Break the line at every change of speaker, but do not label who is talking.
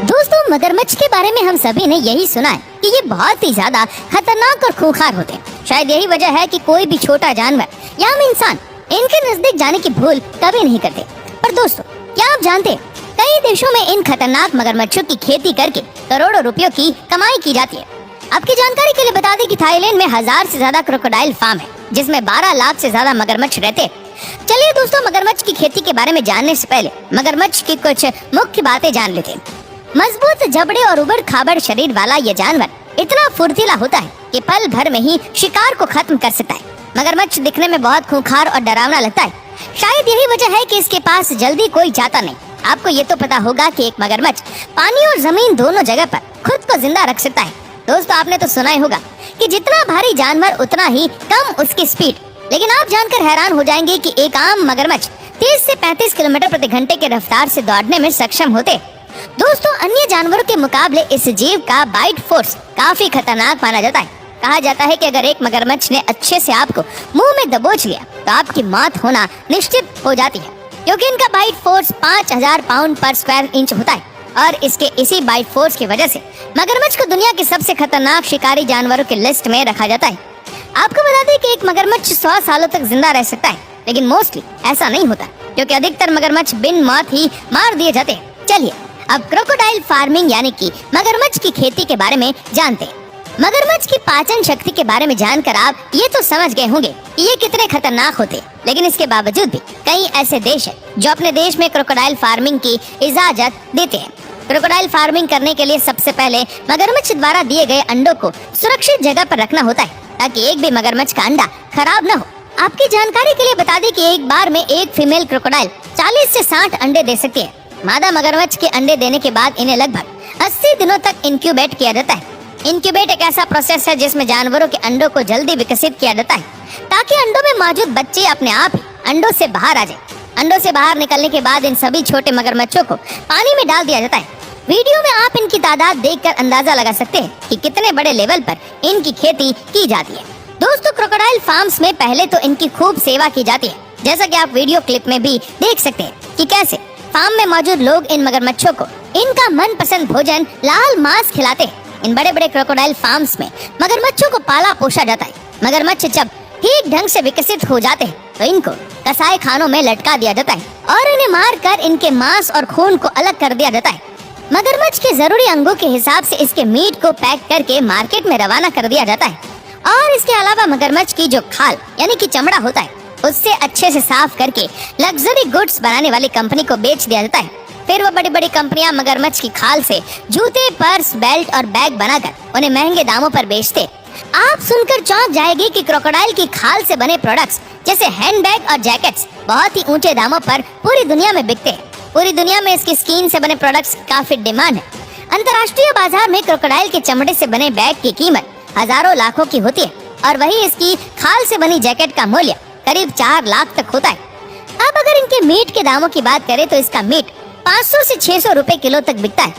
दोस्तों, मगरमच्छ के बारे में हम सभी ने यही सुना है कि ये बहुत ही ज्यादा खतरनाक और खूंखार होते हैं। शायद यही वजह है कि कोई भी छोटा जानवर या हम इंसान इनके नजदीक जाने की भूल कभी नहीं करते। पर दोस्तों, क्या आप जानते हैं कई देशों में इन खतरनाक मगरमच्छों की खेती करके करोड़ों रुपयों की कमाई की जाती है। आपकी जानकारी के लिए बता दें कि थाईलैंड में 1000 से ज्यादा क्रोकोडाइल फार्म है, जिसमें 12 लाख से ज्यादा मगरमच्छ रहते हैं। चलिए दोस्तों, मगरमच्छ की खेती के बारे में जानने से पहले मगरमच्छ की कुछ मुख्य बातें जान लेते हैं। मजबूत जबड़े और उबड़ खाबड़ शरीर वाला यह जानवर इतना फुर्तीला होता है कि पल भर में ही शिकार को खत्म कर सकता है। मगरमच्छ दिखने में बहुत खूंखार और डरावना लगता है। शायद यही वजह है कि इसके पास जल्दी कोई जाता नहीं। आपको ये तो पता होगा कि एक मगरमच्छ पानी और जमीन दोनों जगह पर खुद को जिंदा रख सकता है। दोस्तों, आपने तो सुना ही होगा कि जितना भारी जानवर उतना ही कम उसकी स्पीड। लेकिन आप जानकर हैरान हो जाएंगे कि एक आम मगरमच्छ 30 से 35 किलोमीटर प्रति घंटे की रफ्तार से दौड़ने में सक्षम होते। दोस्तों, अन्य जानवरों के मुकाबले इस जीव का बाइट फोर्स काफी खतरनाक माना जाता है। कहा जाता है कि अगर एक मगरमच्छ ने अच्छे से आपको मुंह में दबोच लिया तो आपकी मौत होना निश्चित हो जाती है, क्योंकि इनका बाइट फोर्स 5000 पाउंड पर स्क्वायर इंच होता है। और इसी बाइट फोर्स की वजह से मगरमच्छ को दुनिया के सबसे खतरनाक शिकारी जानवरों की लिस्ट में रखा जाता है। आपको बता दें कि एक मगरमच्छ 100 सालों तक जिंदा रह सकता है, लेकिन मोस्टली ऐसा नहीं होता, क्योंकि अधिकतर मगरमच्छ बिन मौत ही मार दिए जाते हैं। चलिए अब क्रोकोडाइल फार्मिंग यानी कि मगरमच्छ की खेती के बारे में जानते हैं। मगरमच्छ की पाचन शक्ति के बारे में जानकर आप ये तो समझ गए होंगे कि ये कितने खतरनाक होते हैं। लेकिन इसके बावजूद भी कई ऐसे देश हैं जो अपने देश में क्रोकोडाइल फार्मिंग की इजाजत देते हैं। क्रोकोडाइल फार्मिंग करने के लिए सबसे पहले मगरमच्छ द्वारा दिए गए अंडों को सुरक्षित जगह पर रखना होता है, ताकि एक भी मगरमच्छ का अंडा खराब न हो। आपकी जानकारी के लिए बता दें कि एक बार में एक फीमेल क्रोकोडाइल 40 से 60 अंडे दे सकती है। मादा मगरमच्छ के अंडे देने के बाद इन्हें लगभग 80 दिनों तक इंक्यूबेट किया जाता है। इंक्यूबेट एक ऐसा प्रोसेस है जिसमें जानवरों के अंडों को जल्दी विकसित किया जाता है, ताकि अंडों में मौजूद बच्चे अपने आप ही अंडों से बाहर आ जाएं। अंडों से बाहर निकलने के बाद इन सभी छोटे मगरमच्छों को पानी में डाल दिया जाता है। वीडियो में आप इनकी तादाद देखकर अंदाजा लगा सकते हैं कि कितने बड़े लेवल पर इनकी खेती की जाती है। दोस्तों, क्रोकोडाइल फार्म्स में पहले तो इनकी खूब सेवा की जाती है, जैसा कि आप वीडियो क्लिप में भी देख सकते हैं कि कैसे फार्म में मौजूद लोग इन मगरमच्छों को इनका मनपसंद भोजन लाल मांस खिलाते हैं। इन बड़े बड़े क्रोकोडाइल फार्म्स में मगरमच्छों को पाला पोसा जाता है। मगरमच्छ जब ठीक ढंग से विकसित हो जाते हैं तो इनको कसाई खानों में लटका दिया जाता है और इन्हें मार कर इनके मांस और खून को अलग कर दिया जाता है। मगरमच्छ के जरूरी अंगों के हिसाब से इसके मीट को पैक करके मार्केट में रवाना कर दिया जाता है। और इसके अलावा मगरमच्छ की जो खाल यानी कि चमड़ा होता है, उससे अच्छे से साफ करके लग्जरी गुड्स बनाने वाली कंपनी को बेच दिया जाता है। फिर वो बड़ी बड़ी कंपनियां मगरमच्छ की खाल से जूते, पर्स, बेल्ट और बैग बनाकर उन्हें महंगे दामों पर बेचते। आप सुनकर चौंक जाएंगे कि क्रोकोडाइल की खाल से बने प्रोडक्ट्स जैसे हैंडबैग और जैकेट्स बहुत ही ऊंचे दामों पर पूरी दुनिया में बिकते हैं। पूरी दुनिया में इसकी स्किन से बने प्रोडक्ट्स काफी डिमांड है। अंतर्राष्ट्रीय बाजार में क्रोकोडाइल के चमड़े से बने बैग की कीमत हजारों लाखों की होती है, और वही इसकी खाल से बनी जैकेट का मूल्य करीब 4 लाख तक होता है। अब अगर इनके मीट के दामों की बात करें तो इसका मीट 500 से 600 रुपए किलो तक बिकता है।